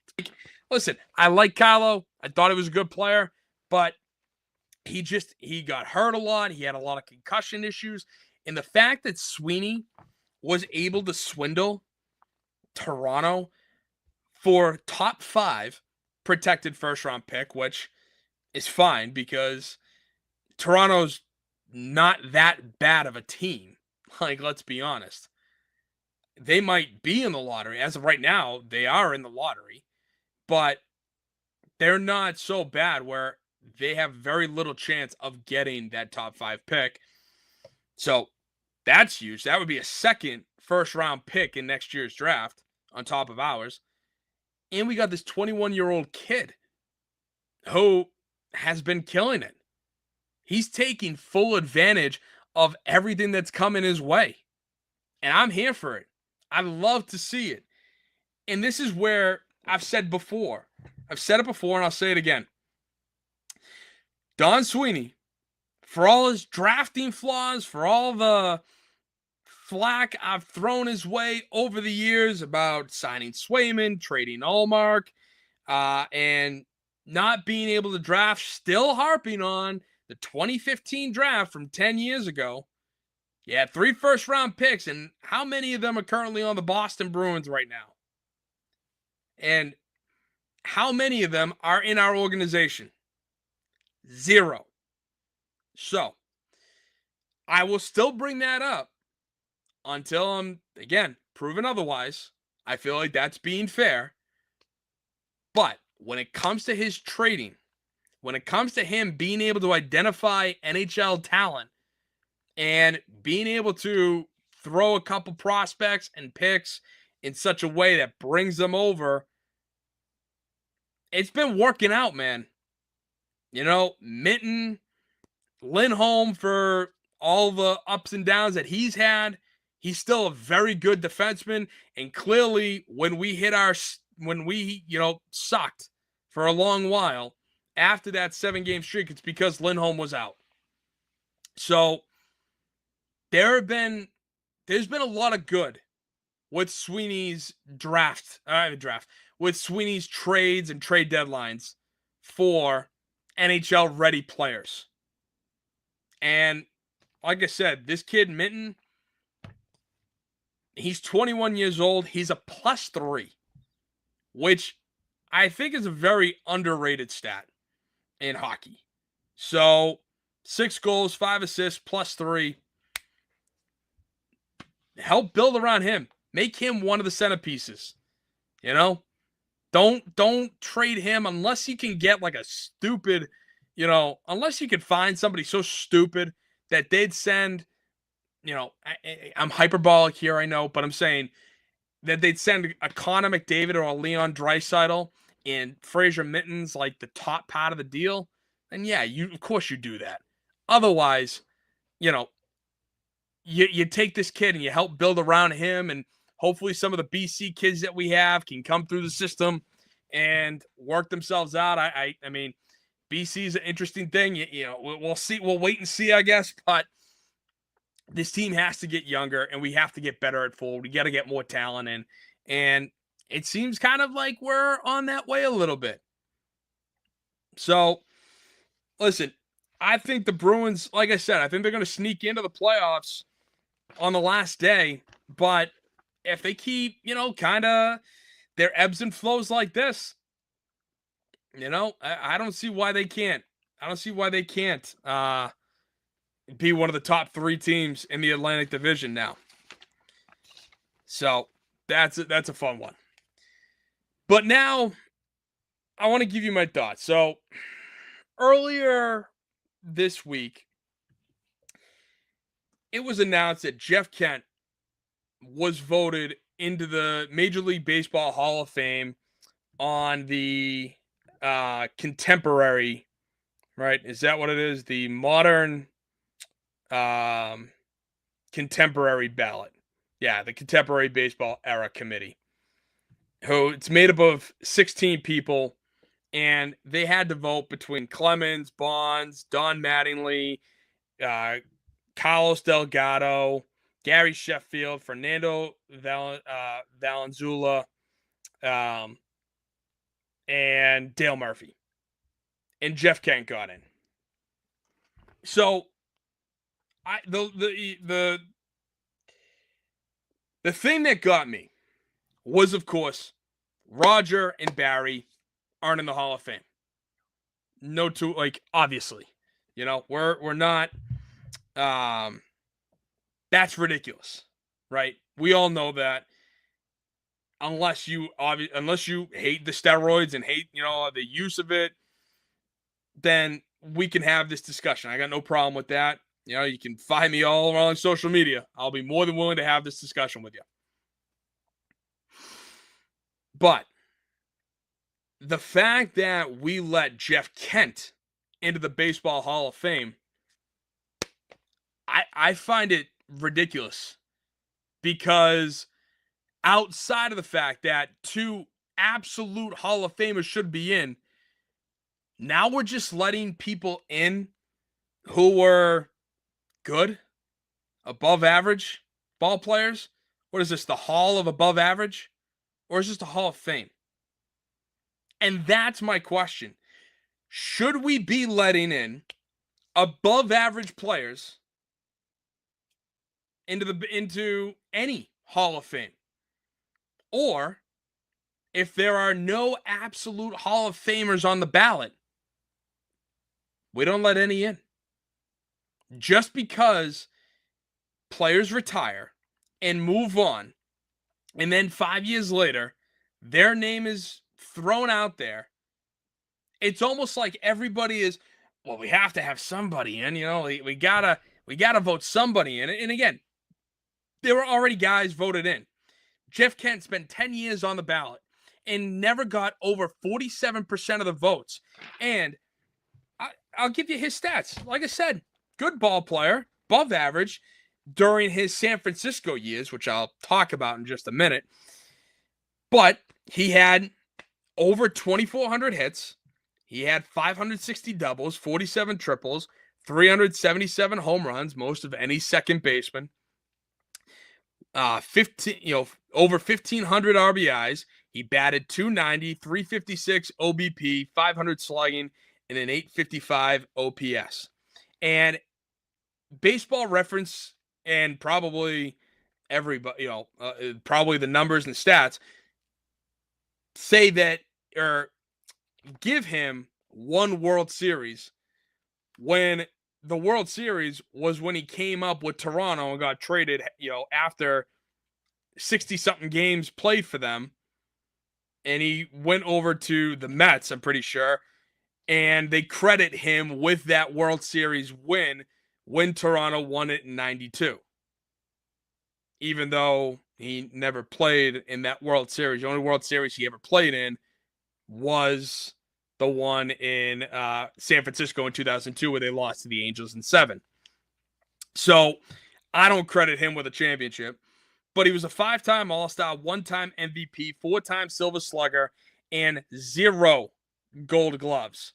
Listen, I like Carlo. I thought he was a good player, but he got hurt a lot. He had a lot of concussion issues. And the fact that Sweeney was able to swindle Toronto for top 5 protected first-round pick, which is fine because Toronto's not that bad of a team. Let's be honest. They might be in the lottery. As of right now, they are in the lottery. But they're not so bad where they have very little chance of getting that top 5 pick. So that's huge. That would be a second first-round pick in next year's draft on top of ours. And we got this 21-year-old kid who has been killing it. He's taking full advantage of everything that's coming his way. And I'm here for it. I love to see it. And this is where I've said it before, and I'll say it again. Don Sweeney, for all his drafting flaws, for all the flack I've thrown his way over the years about signing Swayman, trading Allmark, and not being able to draft, still harping on the 2015 draft from 10 years ago. You had 3 first-round picks, and how many of them are currently on the Boston Bruins right now? And how many of them are in our organization? 0. So, I will still bring that up until I'm, again, proven otherwise. I feel like that's being fair. But when it comes to his trading, when it comes to him being able to identify NHL talent and being able to throw a couple prospects and picks in such a way that brings them over, it's been working out, man. You know, Minton, Lindholm, for all the ups and downs that he's had, he's still a very good defenseman. And clearly, when we sucked for a long while after that 7-game streak, it's because Lindholm was out. So there's been a lot of good with Sweeney's with Sweeney's trades and trade deadlines for NHL ready players. And like I said, this kid Minton, he's 21 years old. He's a +3, which I think is a very underrated stat in hockey. So 6 goals, 5 assists, +3. Help build around him. Make him one of the centerpieces. You know? Don't trade him unless you can get like a stupid, unless you could find somebody so stupid that they'd send, I'm hyperbolic here, I know, but I'm saying that they'd send a Connor McDavid or a Leon Draisaitl and Fraser Minton's like the top part of the deal, then yeah, of course you do that. Otherwise, you take this kid and you help build around him, and hopefully some of the BC kids that we have can come through the system and work themselves out. I mean, BC is an interesting thing. We'll see. We'll wait and see, I guess. But this team has to get younger, and we have to get better at forward. We got to get more talent in, and it seems kind of like we're on that way a little bit. So, listen, I think the Bruins, like I said, I think they're going to sneak into the playoffs on the last day. But if they keep, kind of their ebbs and flows like this, I don't see why they can't. I don't see why they can't be one of the top 3 teams in the Atlantic Division now. So that's a fun one. But now I want to give you my thoughts. So earlier this week, it was announced that Jeff Kent was voted into the Major League Baseball Hall of Fame on the contemporary, right? Is that what it is? The modern contemporary ballot. Yeah, the Contemporary Baseball Era Committee. Who it's made up of 16 people, and they had to vote between Clemens, Bonds, Don Mattingly, Carlos Delgado, Gary Sheffield, Fernando Valenzuela, and Dale Murphy. And Jeff Kent got in. So the thing that got me was, of course, Roger and Barry aren't in the Hall of Fame. No two, obviously. We're not that's ridiculous, right? We all know that. Unless you hate the steroids and hate, the use of it, then we can have this discussion. I got no problem with that. You can find me all around social media. I'll be more than willing to have this discussion with you. But the fact that we let Jeff Kent into the Baseball Hall of Fame, I find it ridiculous, because outside of the fact that 2 absolute Hall of Famers should be in, now we're just letting people in who were good, above average ball players. What is this, the Hall of Above Average? Or is this the Hall of Fame? And that's my question. Should we be letting in above average players into any Hall of Fame? Or if there are no absolute Hall of Famers on the ballot, we don't let any in. Just because players retire and move on, and then 5 years later, their name is thrown out there it's almost like everybody is, well, we have to have somebody in, we gotta vote somebody in. And again, there were already guys voted in. Jeff Kent spent 10 years on the ballot and never got over 47% of the votes. And I'll give you his stats. Like I said, good ball player, above average during his San Francisco years, which I'll talk about in just a minute. But he had over 2,400 hits. He had 560 doubles, 47 triples, 377 home runs, most of any second baseman. over 1,500 RBIs. He batted .290, 356 OBP, 500 slugging, and an 855 OPS. And Baseball Reference and probably everybody, probably the numbers and stats say that or give him one World Series when the World Series was when he came up with Toronto and got traded, after 60-something games played for them. And he went over to the Mets, I'm pretty sure. And they credit him with that World Series win when Toronto won it in 92. Even though he never played in that World Series. The only World Series he ever played in was the one in San Francisco in 2002 where they lost to the Angels in 7. So I don't credit him with a championship. But he was a 5-time All-Star, 1-time MVP, 4-time Silver Slugger, and 0 Gold Gloves.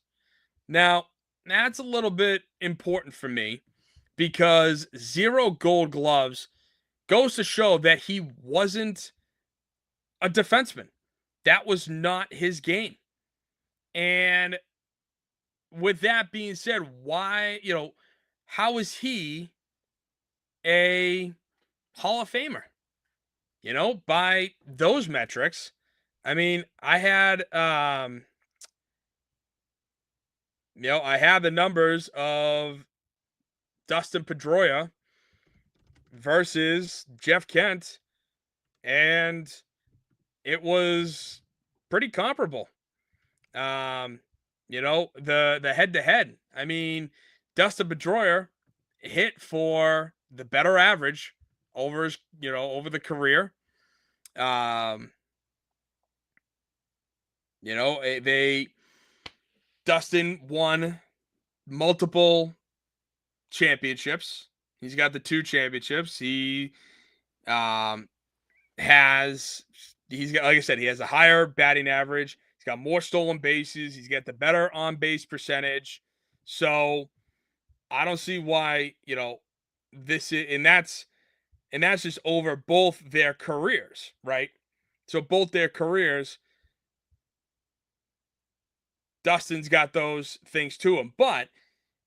Now, that's a little bit important for me because 0 Gold Gloves goes to show that he wasn't a defenseman. That was not his game. And with that being said, why, how is he a Hall of Famer? By those metrics. I mean, I had I had the numbers of Dustin Pedroia versus Jeff Kent, and it was pretty comparable. The head-to-head. I mean, Dustin Pedroia hit for the better average over his, over the career. Dustin won multiple championships. He's got the 2 championships. He's got, like I said, he has a higher batting average. He's got more stolen bases. He's got the better on-base percentage. So I don't see why, this is, and that's just over both their careers, right? So both their careers, Dustin's got those things to him. But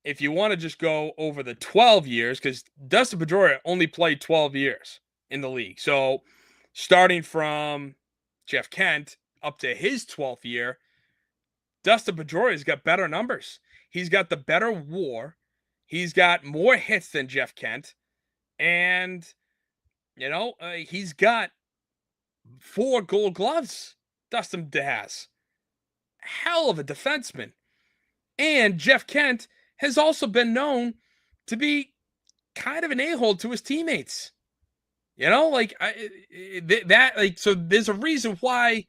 if you want to just go over the 12 years, because Dustin Pedroia only played 12 years in the league. So starting from Jeff Kent up to his 12th year, Dustin Pedroia's got better numbers. He's got the better WAR. He's got more hits than Jeff Kent. And, he's got 4 Gold Gloves. Dustin has. Hell of a defenseman. And Jeff Kent has also been known to be kind of an a-hole to his teammates. So there's a reason why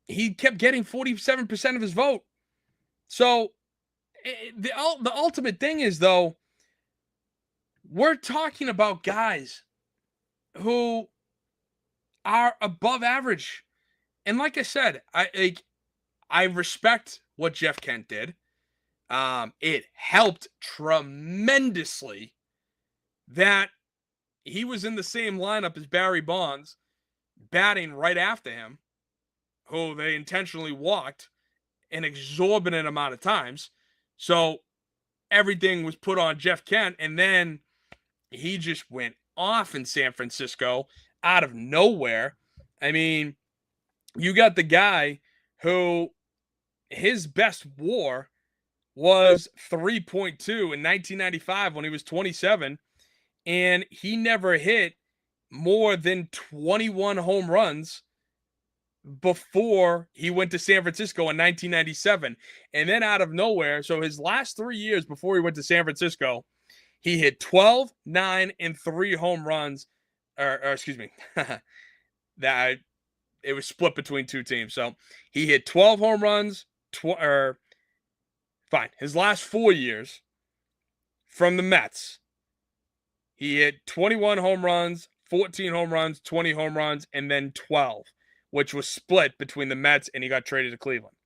he kept getting 47% of his vote. So the ultimate thing is, though, we're talking about guys who are above average. And like I said, I respect what Jeff Kent did. It helped tremendously that he was in the same lineup as Barry Bonds, batting right after him, who they intentionally walked an exorbitant amount of times. So everything was put on Jeff Kent, and then he just went off in San Francisco out of nowhere. I mean, you got the guy who his best WAR was 3.2 in 1995 when he was 27, and he never hit more than 21 home runs before he went to San Francisco in 1997. And then out of nowhere, so his last 3 years before he went to San Francisco, he hit 12, 9, and 3 home runs. Or excuse me, that it was split between two teams. So he hit 12 home runs. His last 4 years from the Mets, he hit 21 home runs, 14 home runs, 20 home runs, and then 12, which was split between the Mets, and he got traded to Cleveland.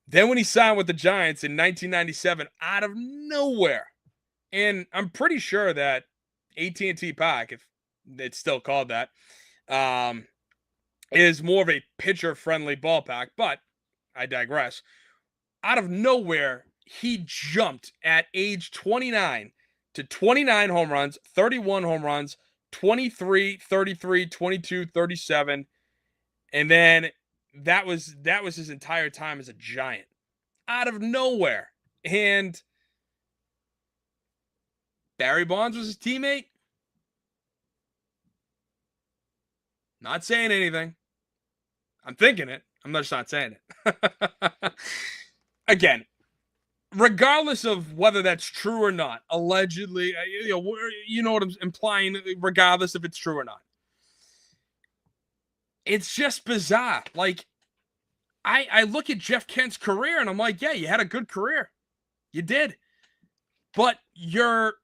Then when he signed with the Giants in 1997, out of nowhere, and I'm pretty sure that AT&T Park, if it's still called that, is more of a pitcher-friendly ballpark, but I digress. Out of nowhere, he jumped at age 29 to 29 home runs, 31 home runs, 23, 33, 22, 37, and then that was his entire time as a Giant. Out of nowhere. And Barry Bonds was his teammate? Not saying anything. I'm thinking it. I'm just not saying it. Again, regardless of whether that's true or not, allegedly, you know what I'm implying, regardless if it's true or not. It's just bizarre. Like, I look at Jeff Kent's career and I'm like, yeah, you had a good career. You did. But you're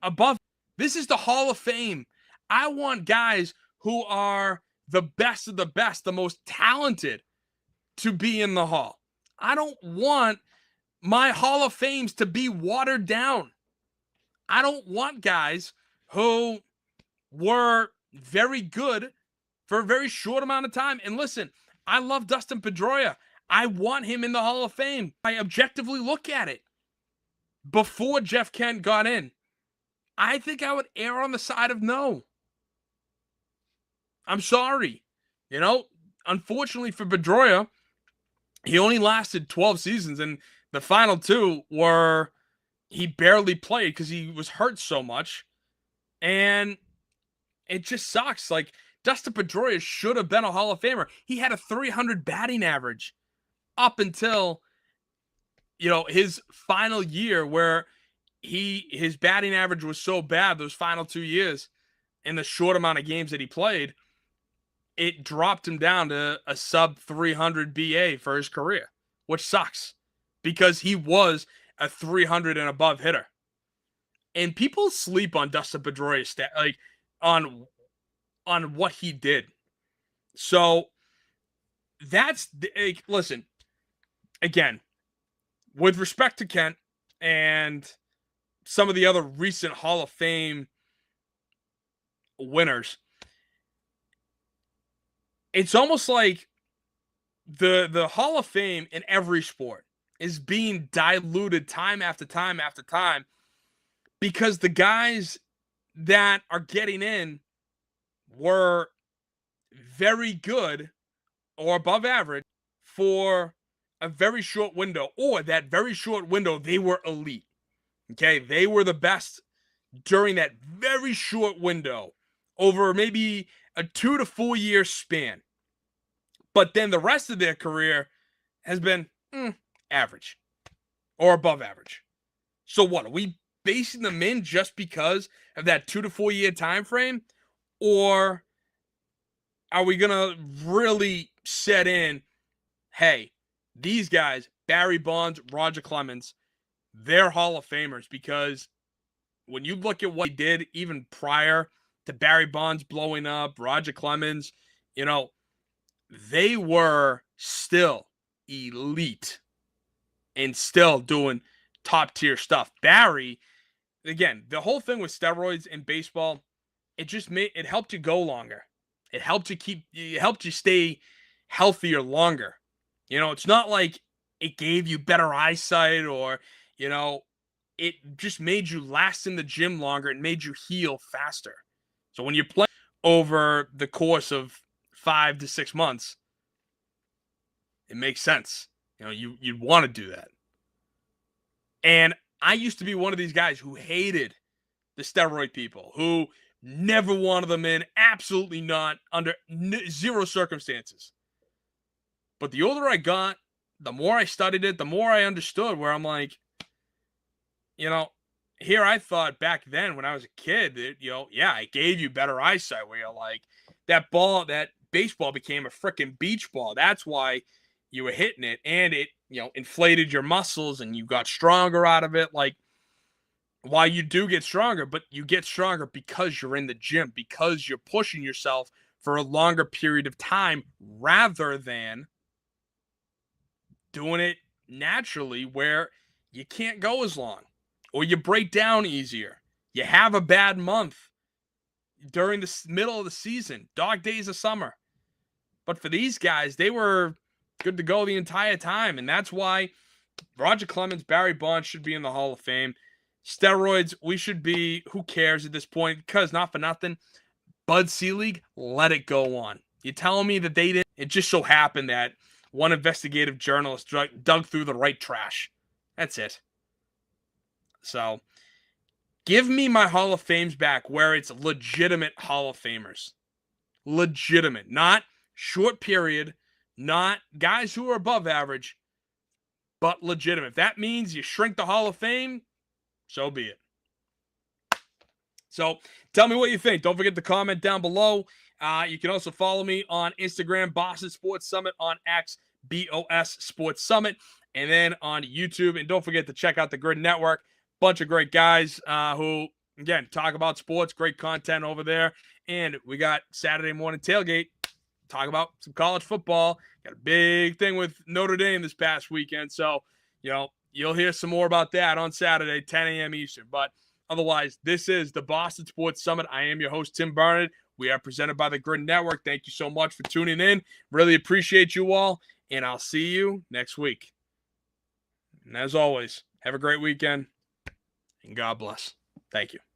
above. This is the Hall of Fame. I want guys who are the best of the best, the most talented, to be in the Hall. I don't want my Hall of Fames to be watered down. I don't want guys who were very good for a very short amount of time. And listen, I love Dustin Pedroia. I want him in the Hall of Fame. I objectively look at it. Before Jeff Kent got in, I think I would err on the side of no. I'm sorry. Unfortunately for Pedroia, he only lasted 12 seasons, and the final 2 were he barely played because he was hurt so much. And it just sucks. Like, Dustin Pedroia should have been a Hall of Famer. He had a 300 batting average up until, his final year where his batting average was so bad those final 2 years in the short amount of games that he played, it dropped him down to a sub 300 BA for his career, which sucks because he was a 300 and above hitter. And people sleep on Dustin Pedroia's on what he did. So that's listen, again, with respect to Kent and some of the other recent Hall of Fame winners, it's almost like the Hall of Fame in every sport is being diluted time after time after time because the guys that are getting in were very good or above average for a very short window, or that very short window they were elite. Okay, they were the best during that very short window over maybe a 2 to 4 year span. But then the rest of their career has been average or above average. So what, are we basing them in just because of that 2 to 4 year time frame? Or are we going to really set in, hey, these guys, Barry Bonds, Roger Clemens, they're Hall of Famers? Because when you look at what he did even prior to Barry Bonds blowing up, Roger Clemens, they were still elite and still doing top tier stuff. Barry, again, the whole thing with steroids in baseball, it helped you go longer. It helped you stay healthier longer. It's not like it gave you better eyesight or, it just made you last in the gym longer. It made you heal faster. So when you play over the course of 5 to 6 months, it makes sense. You'd want to do that. And I used to be one of these guys who hated the steroid people, who never wanted them in, absolutely not, under zero circumstances. But the older I got, the more I studied it, the more I understood where I'm like, here I thought back then when I was a kid that, I gave you better eyesight where you're like, that baseball became a freaking beach ball. That's why you were hitting it, and it, inflated your muscles and you got stronger out of it. Like, why you do get stronger, but you get stronger because you're in the gym, because you're pushing yourself for a longer period of time rather than doing it naturally where you can't go as long or you break down easier. You have a bad month during the middle of the season, dog days of summer. But for these guys, they were good to go the entire time. And that's why Roger Clemens, Barry Bonds should be in the Hall of Fame. Steroids, we should be, who cares at this point? Because not for nothing, Bud Selig, let it go on. You're telling me that they didn't? It just so happened that one investigative journalist dug through the right trash. That's it. So, give me my Hall of Fames back where it's legitimate Hall of Famers. Legitimate. Not short period. Not guys who are above average. But legitimate. If that means you shrink the Hall of Fame, so be it. So, tell me what you think. Don't forget to comment down below. You can also follow me on Instagram, Boston Sports Summit, on X, BOS Sports Summit, and then on YouTube. And don't forget to check out the Grid Network. Bunch of great guys who, again, talk about sports. Great content over there. And we got Saturday morning tailgate. Talk about some college football. Got a big thing with Notre Dame this past weekend. So, you'll hear some more about that on Saturday, 10 a.m. Eastern. But otherwise, this is the Boston Sports Summit. I am your host, Tim Barnett. We are presented by the Grid Network. Thank you so much for tuning in. Really appreciate you all. And I'll see you next week. And as always, have a great weekend. And God bless. Thank you.